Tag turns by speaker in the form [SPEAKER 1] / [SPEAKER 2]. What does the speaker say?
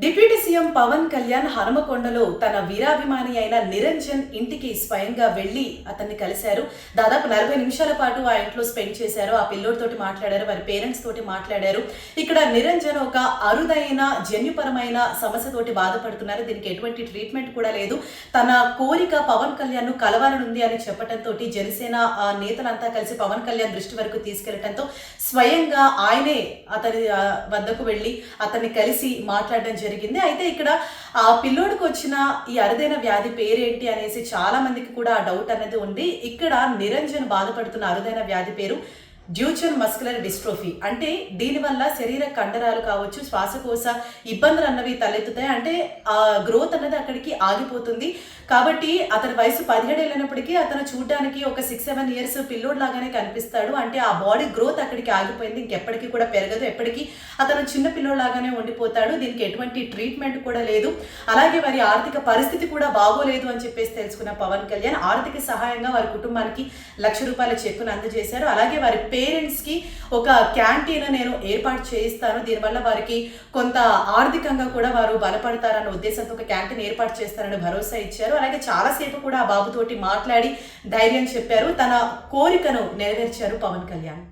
[SPEAKER 1] Deputy CM Pawan Kalyan హనుమకొండలో తన వీరాభిమాని అయిన నిరంజన్ ఇంటికి స్వయంగా వెళ్లి అతన్ని కలిశారు. దాదాపు 40 నిమిషాల పాటు ఆ ఇంట్లో స్పెండ్ చేశారు. ఆ పిల్లోడితోటి మాట్లాడారు, వారి పేరెంట్స్ తోటి మాట్లాడారు. ఇక్కడ నిరంజన్ ఒక అరుదైన జన్యుపరమైన సమస్యతోటి బాధపడుతున్నారు. దీనికి ఎటువంటి ట్రీట్మెంట్ కూడా లేదు. తన కోరిక పవన్ కళ్యాణ్ ను కలవాలనుంది అని చెప్పడంతో జనసేన నేతలంతా కలిసి పవన్ కళ్యాణ్ దృష్టి వరకు తీసుకెళ్లడంతో స్వయంగా ఆయనే అతని వద్దకు వెళ్లి అతన్ని కలిసి మాట్లాడడం జరిగింది. అయితే ఇక్కడ ఆ పిల్లోడికి వచ్చిన ఈ అరుదైన వ్యాధి పేరేంటి అనేసి చాలా మందికి కూడా ఆ డౌట్ అనేది ఉంది. ఇక్కడ నిరంజన్ బాధపడుతున్న అరుదైన వ్యాధి పేరు డ్యూచెన్ మస్కులర్ డిస్ట్రోఫీ. అంటే దీనివల్ల శరీర కండరాలు కావచ్చు, శ్వాసకోశ ఇబ్బందులు అన్నవి తలెత్తుతాయి. అంటే ఆ గ్రోత్ అన్నది అక్కడికి ఆగిపోతుంది. కాబట్టి అతని వయసు 17 ఏళ్ళైనప్పటికీ అతను చూడడానికి ఒక 6-7 ఇయర్స్ పిల్లోడ్ లాగానే కనిపిస్తాడు. అంటే ఆ బాడీ గ్రోత్ అక్కడికి ఆగిపోయింది, ఇంకెప్పటికీ కూడా పెరగదు, ఎప్పటికీ అతను చిన్న పిల్లోడ్ లాగానే ఉండిపోతాడు. దీనికి ఎటువంటి ట్రీట్మెంట్ కూడా లేదు. అలాగే వారి ఆర్థిక పరిస్థితి కూడా బాగోలేదు అని చెప్పేసి తెలుసుకున్న పవన్ కళ్యాణ్ ఆర్థిక సహాయంగా వారి కుటుంబానికి ₹1,00,000 చెక్కును అందజేశారు. అలాగే వారి పేరెంట్స్కి ఒక క్యాంటీన్ నేను ఏర్పాటు చేయిస్తాను, దీనివల్ల వారికి కొంత ఆర్థికంగా కూడా వారు బలపడతారన్న ఉద్దేశంతో ఒక క్యాంటీన్ ఏర్పాటు చేస్తారని భరోసా ఇచ్చారు. అలాగే చాలాసేపు కూడా ఆ బాబుతోటి మాట్లాడి ధైర్యం చెప్పారు. తన కోరికను నెరవేర్చారు పవన్ కళ్యాణ్.